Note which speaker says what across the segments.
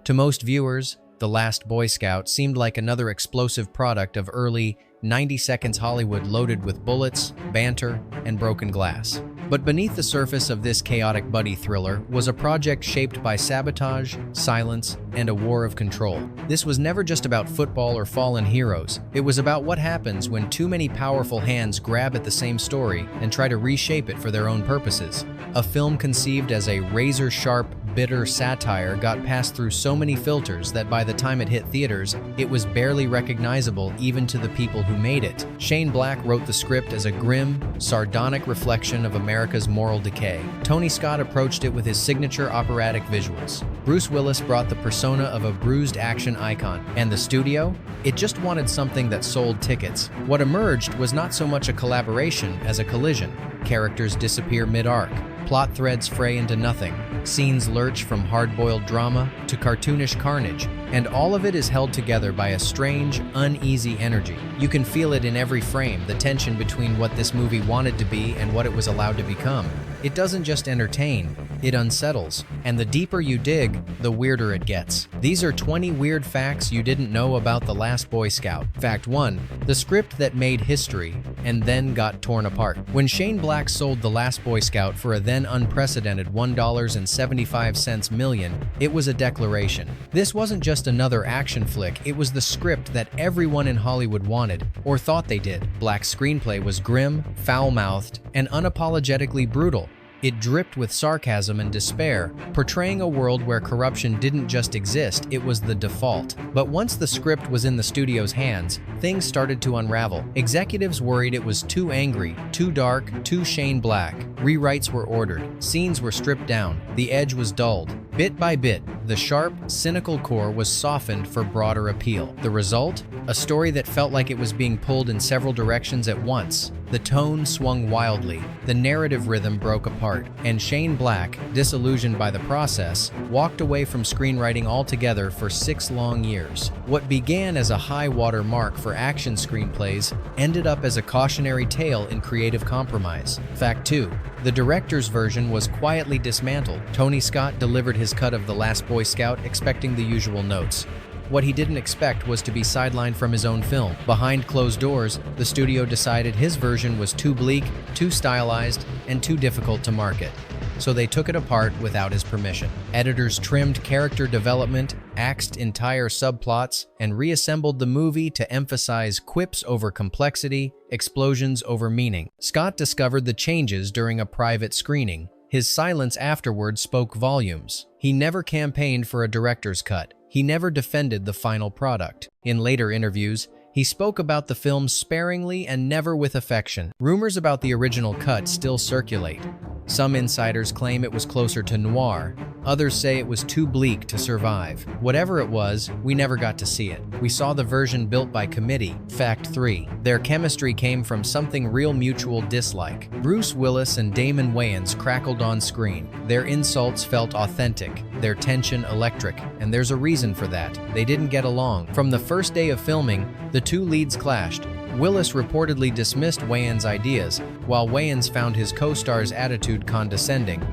Speaker 1: To most viewers, The Last Boy Scout seemed like another explosive product of early 90 seconds Hollywood loaded with bullets, banter, and broken glass. But beneath the surface of this chaotic buddy thriller was a project shaped by sabotage, silence, and a war of control. This was never just about football or fallen heroes. It was about what happens when too many powerful hands grab at the same story and try to reshape it for their own purposes. A film conceived as a razor-sharp, bitter satire got passed through so many filters that by the time it hit theaters, it was barely recognizable even to the people who made it. Shane Black wrote the script as a grim, sardonic reflection of America's moral decay. Tony Scott approached it with his signature operatic visuals. Bruce Willis brought the persona of a bruised action icon. And the studio? It just wanted something that sold tickets. What emerged was not so much a collaboration as a collision. Characters disappear mid-arc. Plot threads fray into nothing. Scenes lurch from hard-boiled drama to cartoonish carnage, and all of it is held together by a strange, uneasy energy. You can feel it in every frame, the tension between what this movie wanted to be and what it was allowed to become. It doesn't just entertain, it unsettles, and the deeper you dig, the weirder it gets. These are 20 weird facts you didn't know about The Last Boy Scout. Fact 1. The script that made history and then got torn apart. When Shane Black sold The Last Boy Scout for a then unprecedented $1.75 million, it was a declaration. This wasn't just another action flick, it was the script that everyone in Hollywood wanted, or thought they did. Black's screenplay was grim, foul-mouthed, and unapologetically brutal. It dripped with sarcasm and despair, portraying a world where corruption didn't just exist, it was the default. But once the script was in the studio's hands, things started to unravel. Executives worried it was too angry, too dark, too Shane Black. Rewrites were ordered, scenes were stripped down, the edge was dulled. Bit by bit, the sharp, cynical core was softened for broader appeal. The result? A story that felt like it was being pulled in several directions at once. The tone swung wildly, the narrative rhythm broke apart, and Shane Black, disillusioned by the process, walked away from screenwriting altogether for 6 long years. What began as a high-water mark for action screenplays ended up as a cautionary tale in creative compromise. Fact 2. The director's version was quietly dismantled. Tony Scott delivered his cut of The Last Boy Scout expecting the usual notes. What he didn't expect was to be sidelined from his own film. Behind closed doors, the studio decided his version was too bleak, too stylized, and too difficult to market. So they took it apart without his permission. Editors trimmed character development, axed entire subplots, and reassembled the movie to emphasize quips over complexity, explosions over meaning. Scott discovered the changes during a private screening. His silence afterward spoke volumes. He never campaigned for a director's cut. He never defended the final product. In later interviews, he spoke about the film sparingly and never with affection. Rumors about the original cut still circulate. Some insiders claim it was closer to noir. Others say it was too bleak to survive. Whatever it was, we never got to see it. We saw the version built by committee. Fact 3. Their chemistry came from something real mutual dislike. Bruce Willis and Damon Wayans crackled on screen. Their insults felt authentic, their tension electric, and there's a reason for that. They didn't get along. From the first day of filming, the two leads clashed. Willis reportedly dismissed Wayans' ideas, while Wayans found his co-star's attitude condescending.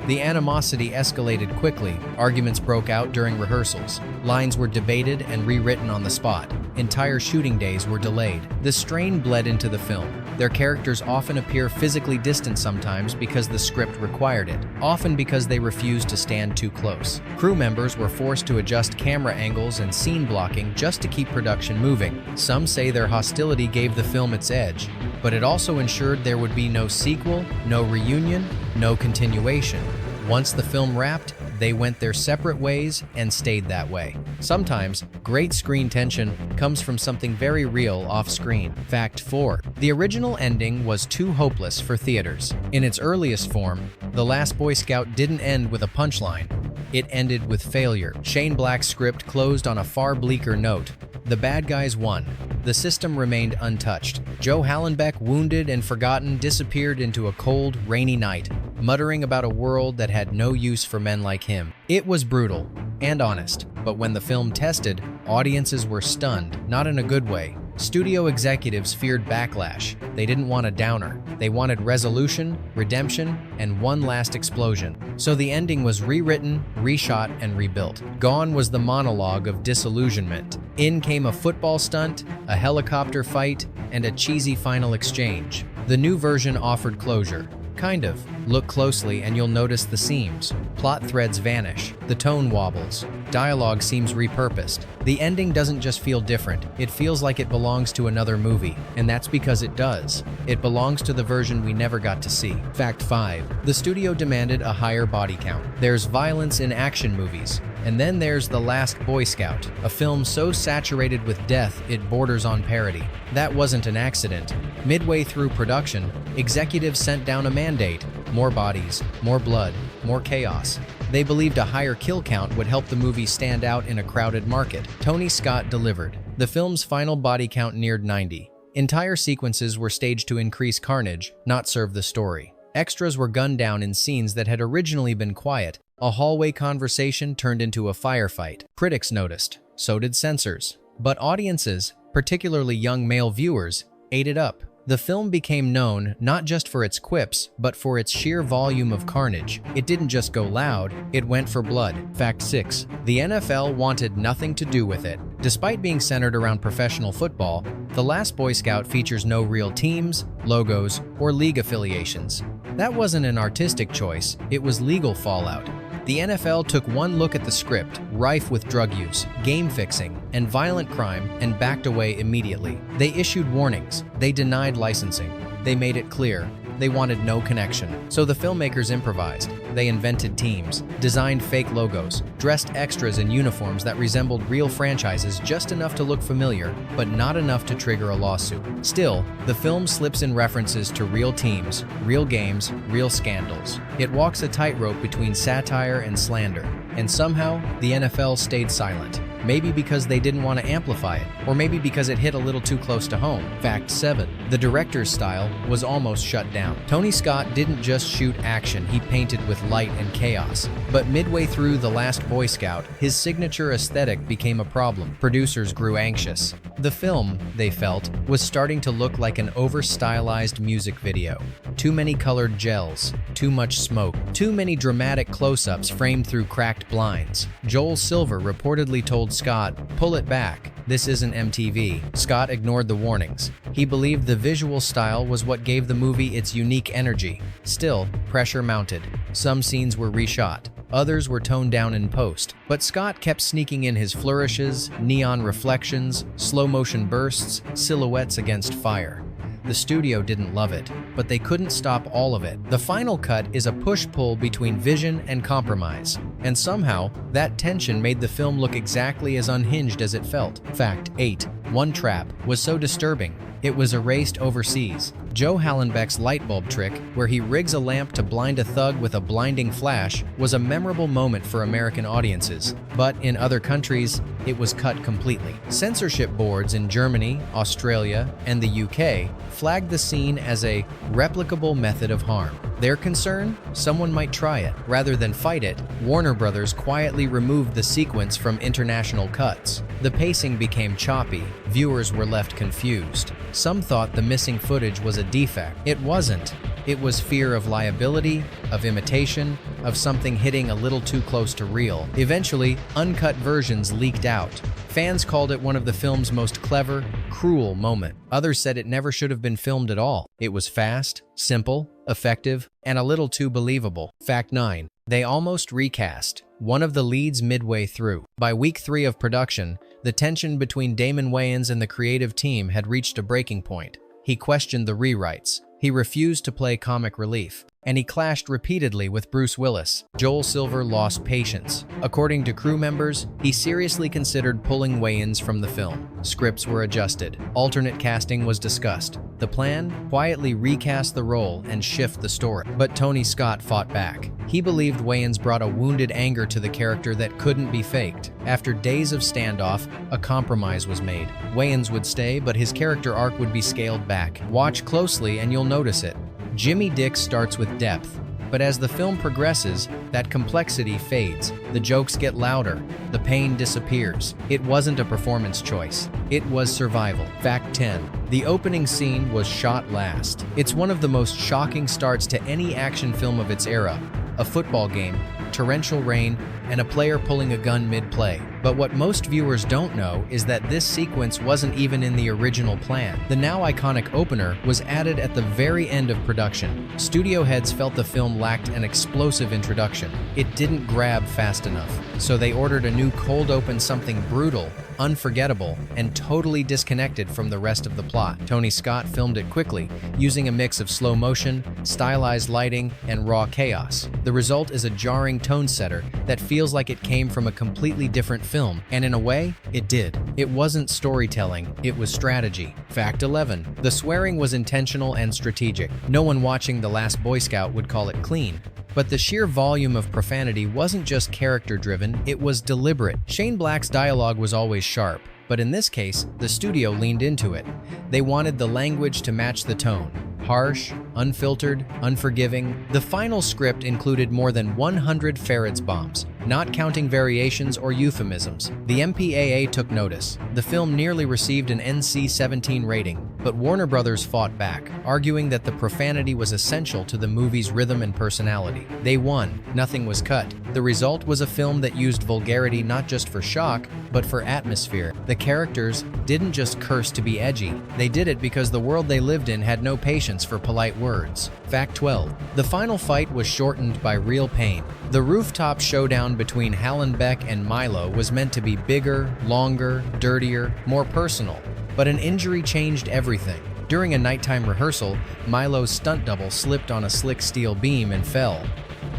Speaker 1: The animosity escalated quickly. Arguments broke out during rehearsals. Lines were debated and rewritten on the spot. Entire shooting days were delayed. The strain bled into the film. Their characters often appear physically distant sometimes because the script required it, often because they refused to stand too close. Crew members were forced to adjust camera angles and scene blocking just to keep production moving. Some say their hostility gave the film its edge, but it also ensured there would be no sequel, no reunion, no continuation. Once the film wrapped, they went their separate ways and stayed that way. Sometimes, great screen tension comes from something very real off-screen. Fact 4. The original ending was too hopeless for theaters. In its earliest form, The Last Boy Scout didn't end with a punchline. It ended with failure. Shane Black's script closed on a far bleaker note. The bad guys won. The system remained untouched. Joe Hallenbeck, wounded and forgotten, disappeared into a cold, rainy night, muttering about a world that had no use for men like him. It was brutal and honest, but when the film tested, audiences were stunned, not in a good way, Studio executives feared backlash. They didn't want a downer. They wanted resolution, redemption, and one last explosion. So the ending was rewritten, reshot, and rebuilt. Gone was the monologue of disillusionment. In came a football stunt, a helicopter fight, and a cheesy final exchange. The new version offered closure. Kind of. Look closely and you'll notice the seams. Plot threads vanish. The tone wobbles. Dialogue seems repurposed. The ending doesn't just feel different, it feels like it belongs to another movie. And that's because it does. It belongs to the version we never got to see. Fact 5. The studio demanded a higher body count. There's violence in action movies. And then there's The Last Boy Scout, a film so saturated with death it borders on parody. That wasn't an accident. Midway through production, executives sent down a mandate: more bodies, more blood, more chaos. They believed a higher kill count would help the movie stand out in a crowded market. Tony Scott delivered. The film's final body count neared 90. Entire sequences were staged to increase carnage, not serve the story. Extras were gunned down in scenes that had originally been quiet. A hallway conversation turned into a firefight. Critics noticed. So did censors. But audiences, particularly young male viewers, ate it up. The film became known not just for its quips, but for its sheer volume of carnage. It didn't just go loud, it went for blood. Fact 6. The NFL wanted nothing to do with it. Despite being centered around professional football, The Last Boy Scout features no real teams, logos, or league affiliations. That wasn't an artistic choice, it was legal fallout. The NFL took one look at the script, rife with drug use, game fixing, and violent crime, and backed away immediately. They issued warnings. They denied licensing. They made it clear they wanted no connection. So the filmmakers improvised. They invented teams, designed fake logos, dressed extras in uniforms that resembled real franchises just enough to look familiar, but not enough to trigger a lawsuit. Still, the film slips in references to real teams, real games, real scandals. It walks a tightrope between satire and slander, and somehow the NFL stayed silent. Maybe because they didn't want to amplify it, or maybe because it hit a little too close to home. Fact 7. The director's style was almost shut down. Tony Scott didn't just shoot action, he painted with light and chaos. But midway through The Last Boy Scout, his signature aesthetic became a problem. Producers grew anxious. The film, they felt, was starting to look like an over-stylized music video. Too many colored gels, too much smoke, too many dramatic close-ups framed through cracked blinds. Joel Silver reportedly told Scott, "Pull it back. This isn't MTV." Scott ignored the warnings. He believed the visual style was what gave the movie its unique energy. Still, pressure mounted. Some scenes were reshot. Others were toned down in post. But Scott kept sneaking in his flourishes, neon reflections, slow-motion bursts, silhouettes against fire. The studio didn't love it, but they couldn't stop all of it. The final cut is a push-pull between vision and compromise, and somehow, that tension made the film look exactly as unhinged as it felt. Fact 8. One trap was so disturbing, it was erased overseas. Joe Hallenbeck's light bulb trick, where he rigs a lamp to blind a thug with a blinding flash, was a memorable moment for American audiences. But in other countries, it was cut completely. Censorship boards in Germany, Australia, and the UK flagged the scene as a replicable method of harm. Their concern? Someone might try it. Rather than fight it, Warner Brothers quietly removed the sequence from international cuts. The pacing became choppy. Viewers were left confused. Some thought the missing footage was a defect. It wasn't. It was fear of liability, of imitation, of something hitting a little too close to real. Eventually, uncut versions leaked out. Fans called it one of the film's most clever, cruel moments. Others said it never should have been filmed at all. It was fast, simple, effective, and a little too believable. Fact 9. They almost recast one of the leads midway through. By week 3 of production, the tension between Damon Wayans and the creative team had reached a breaking point. He questioned the rewrites. He refused to play comic relief, and he clashed repeatedly with Bruce Willis. Joel Silver lost patience. According to crew members, he seriously considered pulling Wayans from the film. Scripts were adjusted. Alternate casting was discussed. The plan? Quietly recast the role and shift the story. But Tony Scott fought back. He believed Wayans brought a wounded anger to the character that couldn't be faked. After days of standoff, a compromise was made. Wayans would stay, but his character arc would be scaled back. Watch closely and you'll notice it. Jimmy Dix starts with depth. But as the film progresses, that complexity fades. The jokes get louder. The pain disappears. It wasn't a performance choice. It was survival. Fact 10. The opening scene was shot last. It's one of the most shocking starts to any action film of its era. A football game, torrential rain, and a player pulling a gun mid-play. But what most viewers don't know is that this sequence wasn't even in the original plan. The now iconic opener was added at the very end of production. Studio heads felt the film lacked an explosive introduction. It didn't grab fast enough. So they ordered a new cold open, something brutal, unforgettable, and totally disconnected from the rest of the plot. Tony Scott filmed it quickly, using a mix of slow motion, stylized lighting, and raw chaos. The result is a jarring tone setter that feels like it came from a completely different film, and in a way, it did. It wasn't storytelling, it was strategy. Fact 11. The swearing was intentional and strategic. No one watching The Last Boy Scout would call it clean. But the sheer volume of profanity wasn't just character-driven, it was deliberate. Shane Black's dialogue was always sharp, but in this case, the studio leaned into it. They wanted the language to match the tone. Harsh, unfiltered, unforgiving. The final script included more than 100 Farad's bombs, not counting variations or euphemisms. The MPAA took notice. The film nearly received an NC-17 rating, but Warner Brothers fought back, arguing that the profanity was essential to the movie's rhythm and personality. They won. Nothing was cut. The result was a film that used vulgarity not just for shock, but for atmosphere. The characters didn't just curse to be edgy. They did it because the world they lived in had no patience for polite words. Fact 12. The final fight was shortened by real pain. The rooftop showdown between Hallenbeck and Milo was meant to be bigger, longer, dirtier, more personal. But an injury changed everything. During a nighttime rehearsal, Milo's stunt double slipped on a slick steel beam and fell.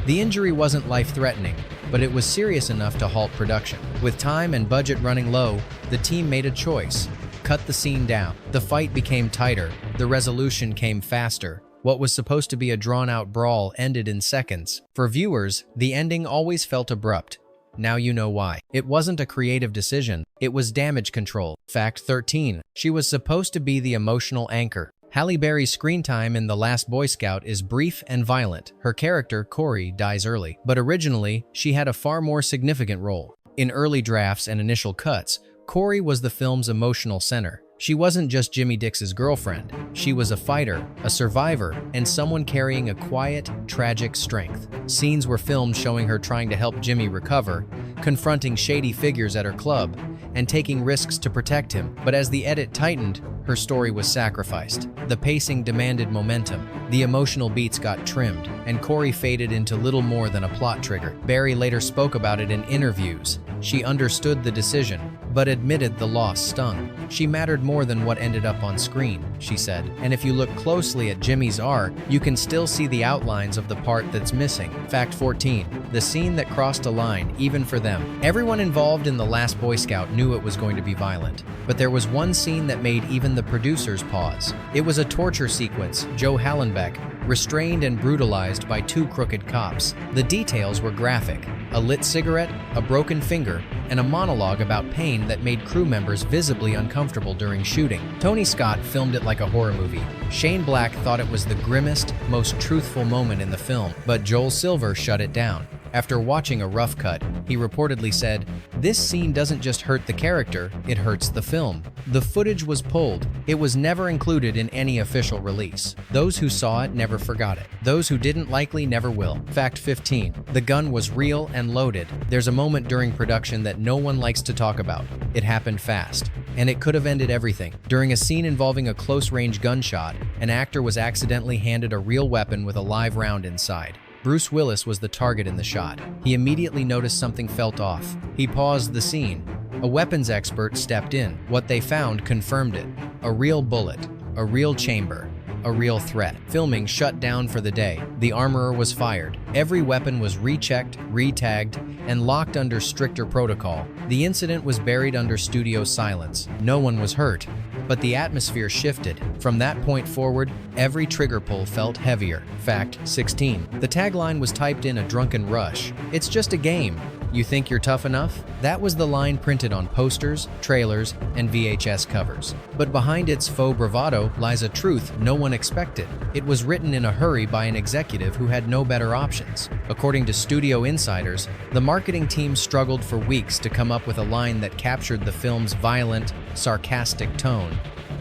Speaker 1: The injury wasn't life-threatening, but it was serious enough to halt production. With time and budget running low, the team made a choice. Cut the scene down. The fight became tighter. The resolution came faster. What was supposed to be a drawn-out brawl ended in seconds. For viewers, the ending always felt abrupt. Now you know why. It wasn't a creative decision. It was damage control. Fact 13. She was supposed to be the emotional anchor. Halle Berry's screen time in The Last Boy Scout is brief and violent. Her character, Corey, dies early. But originally, she had a far more significant role. In early drafts and initial cuts, Corey was the film's emotional center. She wasn't just Jimmy Dix's girlfriend. She was a fighter, a survivor, and someone carrying a quiet, tragic strength. Scenes were filmed showing her trying to help Jimmy recover, confronting shady figures at her club, and taking risks to protect him. But as the edit tightened, her story was sacrificed. The pacing demanded momentum. The emotional beats got trimmed, and Corey faded into little more than a plot trigger. Berry later spoke about it in interviews. She understood the decision, but admitted the loss stung. She mattered more than what ended up on screen, she said. And if you look closely at Jimmy's arc, you can still see the outlines of the part that's missing. Fact 14. The scene that crossed a line, even for them. Everyone involved in The Last Boy Scout knew it was going to be violent. But there was one scene that made even the producers pause. It was a torture sequence. Joe Hallenbeck, restrained and brutalized by two crooked cops. The details were graphic. A lit cigarette, a broken finger, and a monologue about pain that made crew members visibly uncomfortable during shooting. Tony Scott filmed it like a horror movie. Shane Black thought it was the grimmest, most truthful moment in the film, but Joel Silver shut it down. After watching a rough cut, he reportedly said, "This scene doesn't just hurt the character, it hurts the film." The footage was pulled. It was never included in any official release. Those who saw it never forgot it. Those who didn't likely never will. Fact 15. The gun was real and loaded. There's a moment during production that no one likes to talk about. It happened fast, and it could have ended everything. During a scene involving a close-range gunshot, an actor was accidentally handed a real weapon with a live round inside. Bruce Willis was the target in the shot. He immediately noticed something felt off. He paused the scene. A weapons expert stepped in. What they found confirmed it. A real bullet, a real chamber, a real threat. Filming shut down for the day. The armorer was fired. Every weapon was rechecked, re-tagged, and locked under stricter protocol. The incident was buried under studio silence. No one was hurt, but the atmosphere shifted. From that point forward, every trigger pull felt heavier. Fact 16. The tagline was typed in a drunken rush. It's just a game. You think you're tough enough? That was the line printed on posters, trailers, and VHS covers. But behind its faux bravado lies a truth no one expected. It was written in a hurry by an executive who had no better options. According to studio insiders, the marketing team struggled for weeks to come up with a line that captured the film's violent, sarcastic tone.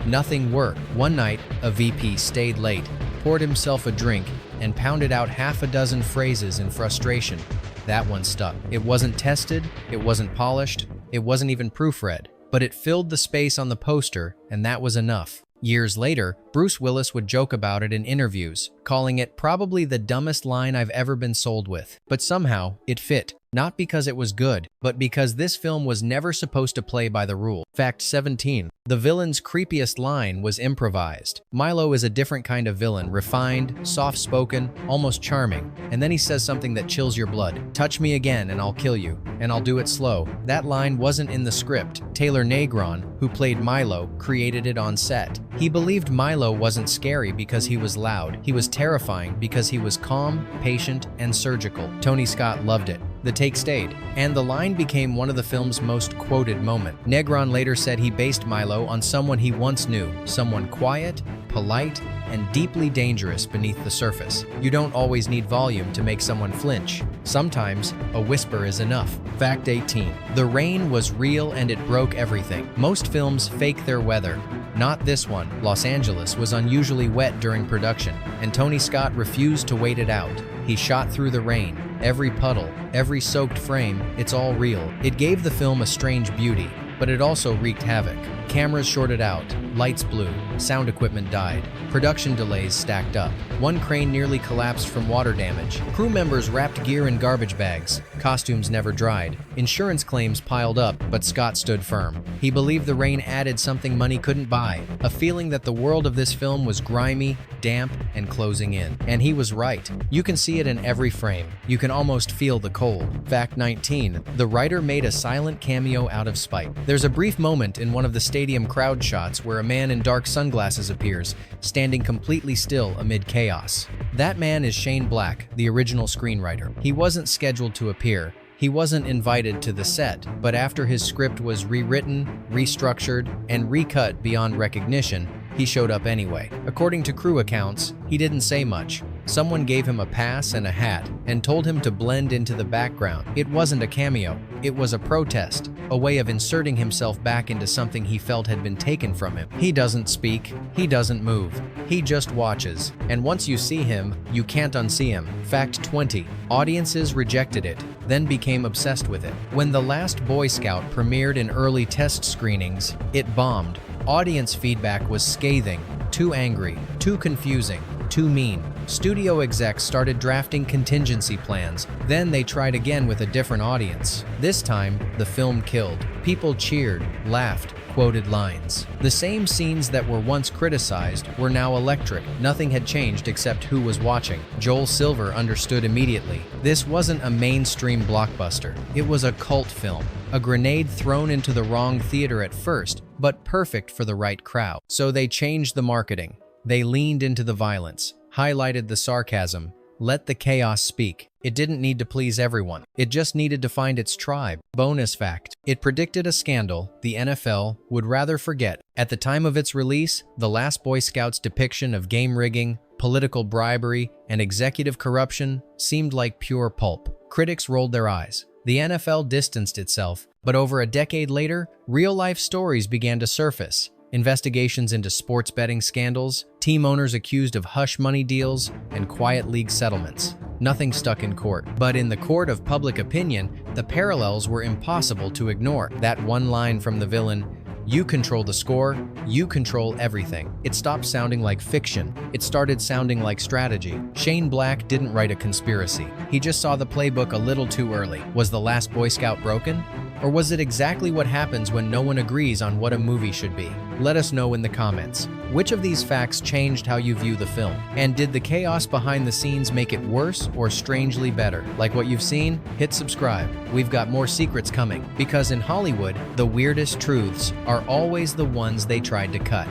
Speaker 1: Nothing worked. One night, a VP stayed late, poured himself a drink, and pounded out half a dozen phrases in frustration. That one stuck. It wasn't tested, it wasn't polished, it wasn't even proofread, but it filled the space on the poster, and that was enough. Years later, Bruce Willis would joke about it in interviews, calling it probably the dumbest line I've ever been sold with. But somehow, it fit. Not because it was good, but because this film was never supposed to play by the rule. Fact 17. The villain's creepiest line was improvised. Milo is a different kind of villain, refined, soft-spoken, almost charming. And then he says something that chills your blood. Touch me again and I'll kill you, and I'll do it slow. That line wasn't in the script. Taylor Negron, who played Milo, created it on set. He believed Milo wasn't scary because he was loud. He was terrifying because he was calm, patient, and surgical. Tony Scott loved it. The take stayed, and the line became one of the film's most quoted moments. Negron later said he based Milo on someone he once knew, someone quiet, polite, and deeply dangerous beneath the surface. You don't always need volume to make someone flinch. Sometimes, a whisper is enough. Fact 18. The rain was real and it broke everything. Most films fake their weather. Not this one. Los Angeles was unusually wet during production, and Tony Scott refused to wait it out. He shot through the rain. Every puddle, every soaked frame, it's all real. It gave the film a strange beauty, but it also wreaked havoc. Cameras shorted out, lights blew, sound equipment died, production delays stacked up. One crane nearly collapsed from water damage. Crew members wrapped gear in garbage bags. Costumes never dried. Insurance claims piled up, but Scott stood firm. He believed the rain added something money couldn't buy, a feeling that the world of this film was grimy, damp, and closing in. And he was right. You can see it in every frame. You can almost feel the cold. Fact 19. The writer made a silent cameo out of spite. There's a brief moment in one of the stadium crowd shots where a man in dark sunglasses appears, standing completely still amid chaos. That man is Shane Black, the original screenwriter. He wasn't scheduled to appear. He wasn't invited to the set, but after his script was rewritten, restructured, and recut beyond recognition, he showed up anyway. According to crew accounts, he didn't say much. Someone gave him a pass and a hat and told him to blend into the background. It wasn't a cameo. It was a protest, a way of inserting himself back into something he felt had been taken from him. He doesn't speak. He doesn't move. He just watches. And once you see him, you can't unsee him. Fact 20. Audiences rejected it, then became obsessed with it. When The Last Boy Scout premiered in early test screenings, it bombed. Audience feedback was scathing, too angry, too confusing, too mean. Studio execs started drafting contingency plans. Then they tried again with a different audience. This time, the film killed. People cheered, laughed, quoted lines. The same scenes that were once criticized were now electric. Nothing had changed except who was watching. Joel Silver understood immediately. This wasn't a mainstream blockbuster. It was a cult film. A grenade thrown into the wrong theater at first, but perfect for the right crowd. So they changed the marketing. They leaned into the violence, highlighted the sarcasm, let the chaos speak. It didn't need to please everyone. It just needed to find its tribe. Bonus fact: it predicted a scandal the NFL would rather forget. At the time of its release, The Last Boy Scout's depiction of game rigging, political bribery, and executive corruption seemed like pure pulp. Critics rolled their eyes. The NFL distanced itself, but over a decade later, real-life stories began to surface. Investigations into sports betting scandals, team owners accused of hush money deals, and quiet league settlements. Nothing stuck in court. But in the court of public opinion, the parallels were impossible to ignore. That one line from the villain, "You control the score, you control everything." It stopped sounding like fiction. It started sounding like strategy. Shane Black didn't write a conspiracy. He just saw the playbook a little too early. Was The Last Boy Scout broken? Or was it exactly what happens when no one agrees on what a movie should be? Let us know in the comments. Which of these facts changed how you view the film? And did the chaos behind the scenes make it worse or strangely better? Like what you've seen? Hit subscribe. We've got more secrets coming. Because in Hollywood, the weirdest truths are always the ones they tried to cut.